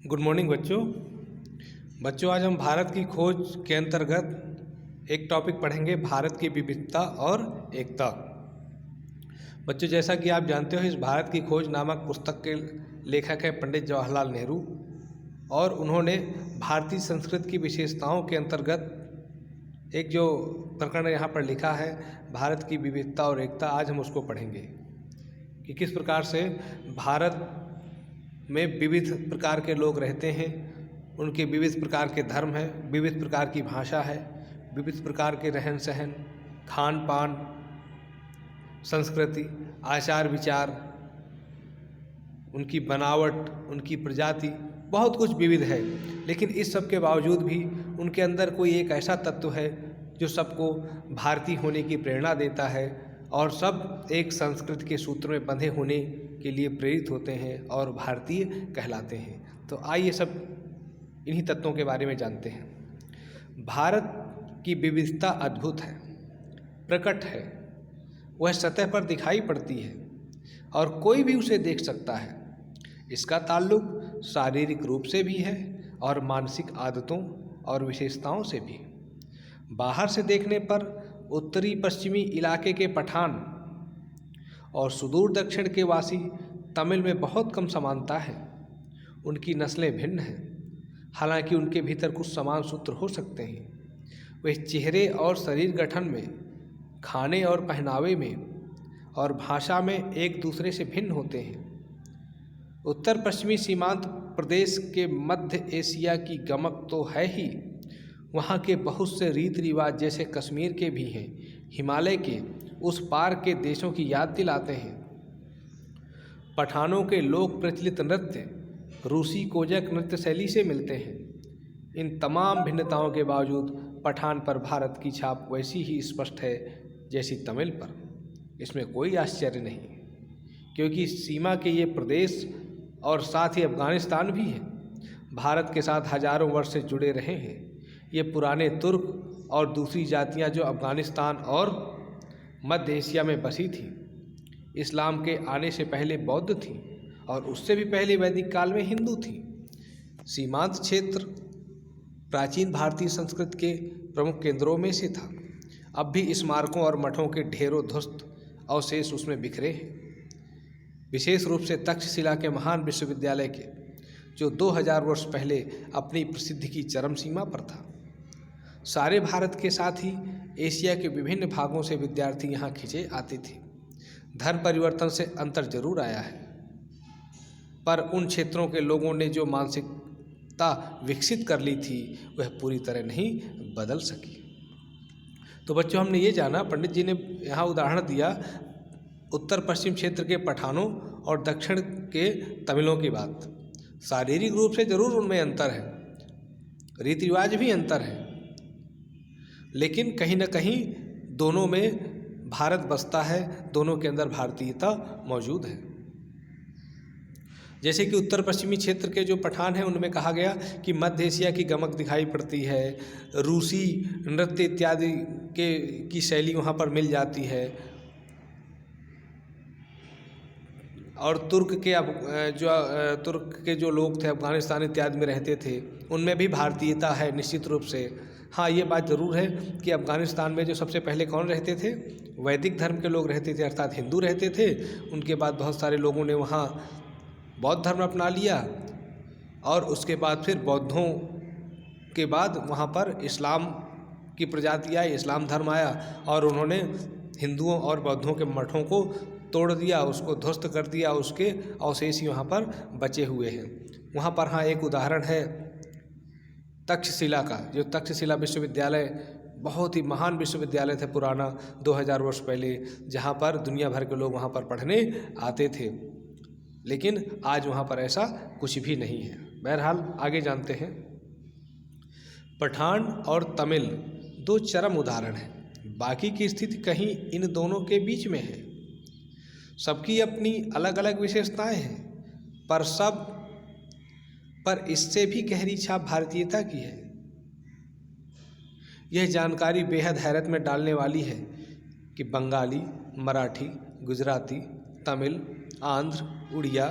Good morning बच्चों आज हम भारत की खोज के अंतर्गत एक टॉपिक पढ़ेंगे, भारत की विविधता और एकता। बच्चों, जैसा कि आप जानते हो, इस भारत की खोज नामक पुस्तक के लेखक हैं पंडित जवाहरलाल नेहरू, और उन्होंने भारतीय संस्कृति की विशेषताओं के अंतर्गत एक जो प्रकरण यहाँ पर लिखा है, भारत की विविधता और एकता। आज हम उसको पढ़ेंगे कि किस प्रकार से भारत में विविध प्रकार के लोग रहते हैं, उनके विविध प्रकार के धर्म हैं, विविध प्रकार की भाषा है, विविध प्रकार के रहन सहन, खान पान, संस्कृति, आचार विचार, उनकी बनावट, उनकी प्रजाति, बहुत कुछ विविध है। लेकिन इस सब के बावजूद भी उनके अंदर कोई एक ऐसा तत्व है जो सबको भारतीय होने की प्रेरणा देता है, और सब एक संस्कृति के सूत्र में बंधे होने के लिए प्रेरित होते हैं और भारतीय कहलाते हैं। तो आइए सब इन्हीं तत्वों के बारे में जानते हैं। भारत की विविधता अद्भुत है, प्रकट है, वह सतह पर दिखाई पड़ती है और कोई भी उसे देख सकता है। इसका ताल्लुक शारीरिक रूप से भी है और मानसिक आदतों और विशेषताओं से भी। बाहर से देखने पर उत्तरी पश्चिमी इलाके के पठान और सुदूर दक्षिण के वासी तमिल में बहुत कम समानता है। उनकी नस्लें भिन्न हैं, हालांकि उनके भीतर कुछ समान सूत्र हो सकते हैं। वे चेहरे और शरीर गठन में, खाने और पहनावे में और भाषा में एक दूसरे से भिन्न होते हैं। उत्तर पश्चिमी सीमांत प्रदेश के मध्य एशिया की गमक तो है ही, वहाँ के बहुत से रीति रिवाज जैसे कश्मीर के भी हैं, हिमालय के उस पार के देशों की याद दिलाते हैं। पठानों के लोक प्रचलित नृत्य रूसी कोजक नृत्य शैली से मिलते हैं। इन तमाम भिन्नताओं के बावजूद पठान पर भारत की छाप वैसी ही स्पष्ट है जैसी तमिल पर। इसमें कोई आश्चर्य नहीं, क्योंकि सीमा के ये प्रदेश और साथ ही अफगानिस्तान भी है, भारत के साथ हजारों वर्ष से जुड़े रहे हैं। ये पुराने तुर्क और दूसरी जातियां जो अफगानिस्तान और मध्य एशिया में बसी थीं, इस्लाम के आने से पहले बौद्ध थीं और उससे भी पहले वैदिक काल में हिंदू थीं। सीमांत क्षेत्र प्राचीन भारतीय संस्कृति के प्रमुख केंद्रों में से था। अब भी स्मारकों और मठों के ढेरों ध्वस्त अवशेष उसमें बिखरे हैं, विशेष रूप से तक्षशिला के महान विश्वविद्यालय के, जो 2000 वर्ष पहले अपनी प्रसिद्धि की चरम सीमा पर था। सारे भारत के साथ ही एशिया के विभिन्न भागों से विद्यार्थी यहाँ खिंचे आते थे। धर्म परिवर्तन से अंतर जरूर आया है, पर उन क्षेत्रों के लोगों ने जो मानसिकता विकसित कर ली थी वह पूरी तरह नहीं बदल सकी। तो बच्चों, हमने ये जाना, पंडित जी ने यहाँ उदाहरण दिया उत्तर पश्चिम क्षेत्र के पठानों और दक्षिण के तमिलों की बात। शारीरिक रूप से जरूर उनमें अंतर है, रीति रिवाज भी अंतर है, लेकिन कहीं न कहीं दोनों में भारत बसता है, दोनों के अंदर भारतीयता मौजूद है। जैसे कि उत्तर पश्चिमी क्षेत्र के जो पठान हैं, उनमें कहा गया कि मध्य एशिया की गमक दिखाई पड़ती है, रूसी नृत्य इत्यादि की शैली वहाँ पर मिल जाती है, और तुर्क के जो लोग थे, अफगानिस्तान इत्यादि में रहते थे, उनमें भी भारतीयता है निश्चित रूप से। हाँ, ये बात ज़रूर है कि अफगानिस्तान में जो सबसे पहले कौन रहते थे, वैदिक धर्म के लोग रहते थे, अर्थात हिंदू रहते थे। उनके बाद बहुत सारे लोगों ने वहाँ बौद्ध धर्म अपना लिया, और उसके बाद फिर बौद्धों के बाद वहाँ पर इस्लाम की प्रजाति आई, इस्लाम धर्म आया, और उन्होंने हिंदुओं और बौद्धों के मठों को तोड़ दिया, उसको ध्वस्त कर दिया, उसके अवशेष ही वहाँ पर बचे हुए हैं। वहाँ पर हाँ एक उदाहरण है तक्षशिला का, जो तक्षशिला विश्वविद्यालय बहुत ही महान विश्वविद्यालय था, पुराना, 2000 वर्ष पहले, जहाँ पर दुनिया भर के लोग वहाँ पर पढ़ने आते थे। लेकिन आज वहाँ पर ऐसा कुछ भी नहीं है। बहरहाल आगे जानते हैं। पठान और तमिल दो चरम उदाहरण हैं, बाकी की स्थिति कहीं इन दोनों के बीच में है। सबकी अपनी अलग अलग विशेषताएं हैं, पर इससे भी गहरी छाप भारतीयता की है। यह जानकारी बेहद हैरत में डालने वाली है कि बंगाली, मराठी, गुजराती, तमिल, आंध्र, उड़िया,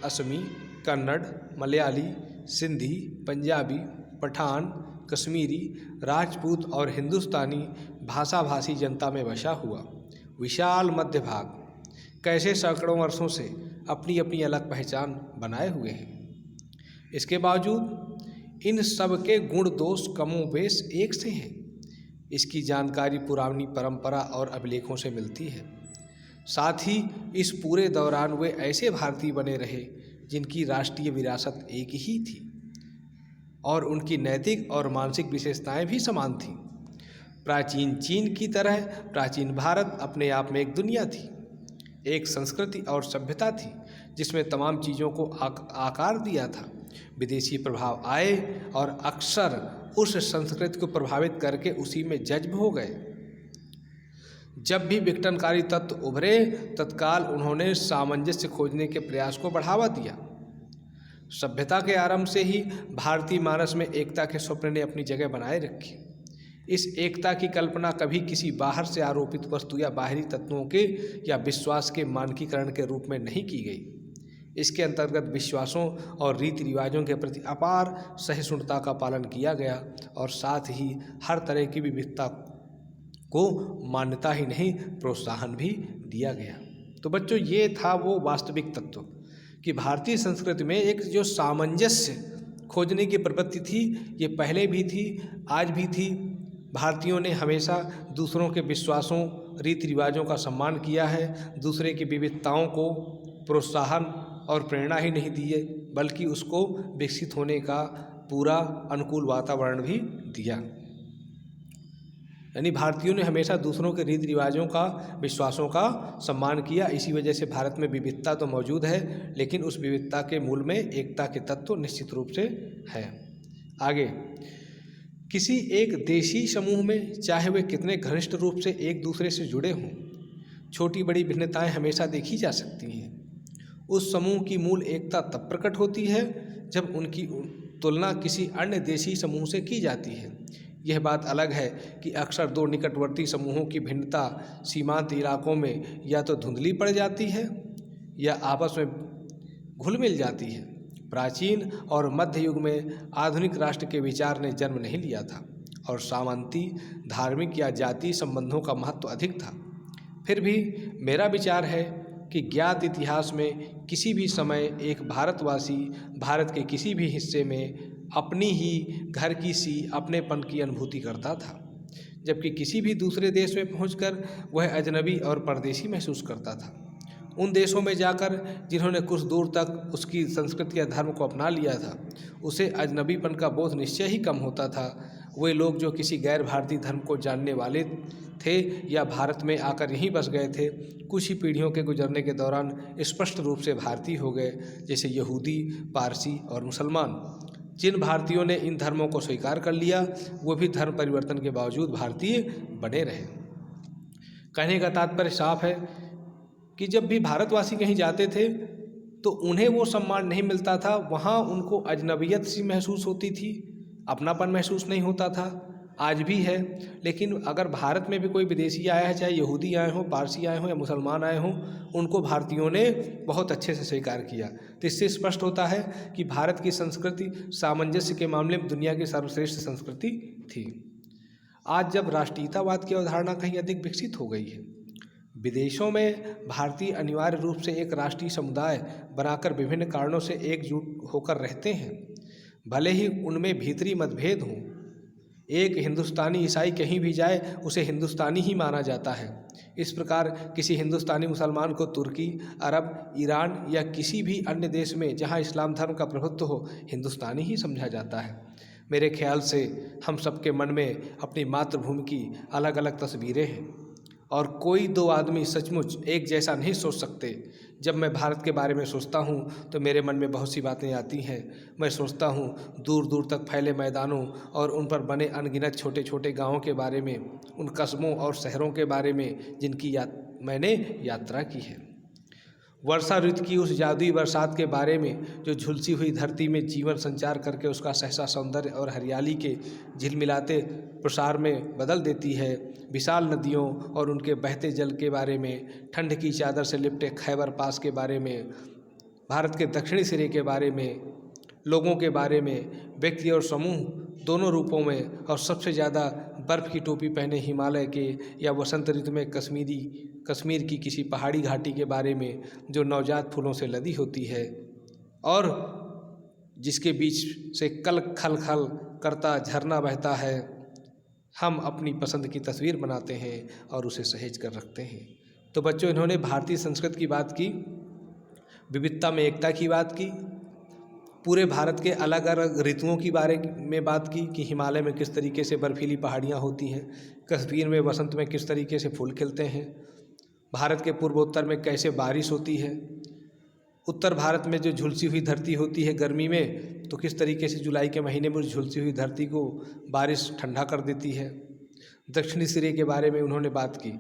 असमी, कन्नड़, मलयाली, सिंधी, पंजाबी, पठान, कश्मीरी, राजपूत और हिंदुस्तानी भाषाभाषी जनता में बसा हुआ विशाल मध्य भाग कैसे सैकड़ों वर्षों से अपनी अपनी अलग पहचान बनाए हुए हैं। इसके बावजूद इन सब के गुण दोष कमोबेश एक से हैं। इसकी जानकारी पुरानी परंपरा और अभिलेखों से मिलती है। साथ ही इस पूरे दौरान वे ऐसे भारतीय बने रहे जिनकी राष्ट्रीय विरासत एक ही थी और उनकी नैतिक और मानसिक विशेषताएं भी समान थीं। प्राचीन चीन की तरह प्राचीन भारत अपने आप में एक दुनिया थी, एक संस्कृति और सभ्यता थी जिसमें तमाम चीज़ों को आकार दिया था। विदेशी प्रभाव आए और अक्सर उस संस्कृति को प्रभावित करके उसी में जज्ब हो गए। जब भी विघटनकारी तत्व उभरे तत्काल उन्होंने सामंजस्य खोजने के प्रयास को बढ़ावा दिया। सभ्यता के आरंभ से ही भारतीय मानस में एकता के स्वप्न ने अपनी जगह बनाए रखी। इस एकता की कल्पना कभी किसी बाहर से आरोपित वस्तु या बाहरी तत्वों के या विश्वास के मानकीकरण के रूप में नहीं की गई। इसके अंतर्गत विश्वासों और रीति रिवाजों के प्रति अपार सहिष्णुता का पालन किया गया और साथ ही हर तरह की विविधता को मान्यता ही नहीं प्रोत्साहन भी दिया गया। तो बच्चों, ये था वो वास्तविक तत्व कि भारतीय संस्कृति में एक जो सामंजस्य खोजने की प्रवृत्ति थी, ये पहले भी थी, आज भी थी। भारतीयों ने हमेशा दूसरों के विश्वासों, रीति रिवाजों का सम्मान किया है, दूसरे की विविधताओं को प्रोत्साहन और प्रेरणा ही नहीं दी है बल्कि उसको विकसित होने का पूरा अनुकूल वातावरण भी दिया। यानी भारतीयों ने हमेशा दूसरों के रीति रिवाजों का, विश्वासों का सम्मान किया। इसी वजह से भारत में विविधता तो मौजूद है, लेकिन उस विविधता के मूल में एकता के तत्व निश्चित रूप से है। आगे, किसी एक देशी समूह में चाहे वे कितने घनिष्ठ रूप से एक दूसरे से जुड़े हों, छोटी बड़ी भिन्नताएं हमेशा देखी जा सकती हैं। उस समूह की मूल एकता तब प्रकट होती है जब उनकी तुलना किसी अन्य देशी समूह से की जाती है। यह बात अलग है कि अक्सर दो निकटवर्ती समूहों की भिन्नता सीमांत इलाकों में या तो धुंधली पड़ जाती है या आपस में घुल मिल जाती है। प्राचीन और मध्य युग में आधुनिक राष्ट्र के विचार ने जन्म नहीं लिया था और सामंती, धार्मिक या जातीय संबंधों का महत्व अधिक था। फिर भी मेरा विचार है कि ज्ञात इतिहास में किसी भी समय एक भारतवासी भारत के किसी भी हिस्से में अपनी ही घर की सी अपनेपन की अनुभूति करता था, जबकि किसी भी दूसरे देश में पहुंचकर वह अजनबी और परदेशी महसूस करता था। उन देशों में जाकर जिन्होंने कुछ दूर तक उसकी संस्कृति या धर्म को अपना लिया था, उसे अजनबीपन का बोध निश्चय ही कम होता था। वे लोग जो किसी गैर भारतीय धर्म को जानने वाले थे या भारत में आकर यहीं बस गए थे, कुछ ही पीढ़ियों के गुजरने के दौरान स्पष्ट रूप से भारतीय हो गए, जैसे यहूदी, पारसी और मुसलमान। जिन भारतीयों ने इन धर्मों को स्वीकार कर लिया, वो भी धर्म परिवर्तन के बावजूद भारतीय बने रहे। कहने का तात्पर्य साफ है कि जब भी भारतवासी कहीं जाते थे तो उन्हें वो सम्मान नहीं मिलता था, वहाँ उनको अजनबियत सी महसूस होती थी, अपनापन महसूस नहीं होता था। आज भी है, लेकिन अगर भारत में भी कोई विदेशी आया है, चाहे यहूदी आए हों, पारसी आए हों या मुसलमान आए हों, उनको भारतीयों ने बहुत अच्छे से स्वीकार किया। तो इससे स्पष्ट होता है कि भारत की संस्कृति सामंजस्य के मामले में दुनिया की सर्वश्रेष्ठ संस्कृति थी। आज जब राष्ट्रीयतावाद की अवधारणा कहीं अधिक विकसित हो गई है, विदेशों में भारतीय अनिवार्य रूप से एक राष्ट्रीय समुदाय बनाकर विभिन्न कारणों से एकजुट होकर रहते हैं, भले ही उनमें भीतरी मतभेद हों। एक हिंदुस्तानी ईसाई कहीं भी जाए उसे हिंदुस्तानी ही माना जाता है। इस प्रकार किसी हिंदुस्तानी मुसलमान को तुर्की, अरब, ईरान या किसी भी अन्य देश में जहां इस्लाम धर्म का प्रभुत्व हो, हिंदुस्तानी ही समझा जाता है। मेरे ख्याल से हम सबके मन में अपनी मातृभूमि की अलग अलग तस्वीरें हैं और कोई दो आदमी सचमुच एक जैसा नहीं सोच सकते। जब मैं भारत के बारे में सोचता हूँ तो मेरे मन में बहुत सी बातें आती हैं। मैं सोचता हूँ दूर दूर तक फैले मैदानों और उन पर बने अनगिनत छोटे छोटे गाँवों के बारे में, उन कस्बों और शहरों के बारे में जिनकी मैंने यात्रा की है। वर्षा ऋतु की उस जादुई बरसात के बारे में जो झुलसी हुई धरती में जीवन संचार करके उसका सहसा सौंदर्य और हरियाली के झिलमिलाते प्रसार में बदल देती है। विशाल नदियों और उनके बहते जल के बारे में, ठंड की चादर से लिपटे खैबर पास के बारे में, भारत के दक्षिणी सिरे के बारे में, लोगों के बारे में, व्यक्ति और समूह दोनों रूपों में, और सबसे ज़्यादा बर्फ़ की टोपी पहने हिमालय के या वसंत ऋतु में कश्मीर की किसी पहाड़ी घाटी के बारे में जो नवजात फूलों से लदी होती है और जिसके बीच से कल खल खल करता झरना बहता है। हम अपनी पसंद की तस्वीर बनाते हैं और उसे सहेज कर रखते हैं। तो बच्चों, इन्होंने भारतीय संस्कृति की बात की, विविधता में एकता की बात की, पूरे भारत के अलग अलग ऋतुओं की बारे में बात की कि हिमालय में किस तरीके से बर्फीली पहाड़ियाँ होती हैं, कश्मीर में वसंत में किस तरीके से फूल खिलते हैं, भारत के पूर्वोत्तर में कैसे बारिश होती है, उत्तर भारत में जो झुलसी हुई धरती होती है गर्मी में, तो किस तरीके से जुलाई के महीने में उस झुलसी हुई धरती को बारिश ठंडा कर देती है। दक्षिणी सिरे के बारे में उन्होंने बात की।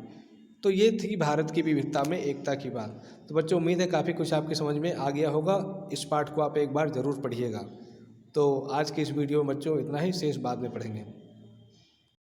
तो ये थी भारत की विविधता में एकता की बात। तो बच्चों, उम्मीद है काफ़ी कुछ आपकी समझ में आ गया होगा। इस पाठ को आप एक बार ज़रूर पढ़िएगा। तो आज के इस वीडियो में बच्चों इतना ही, शेष बाद में पढ़ेंगे।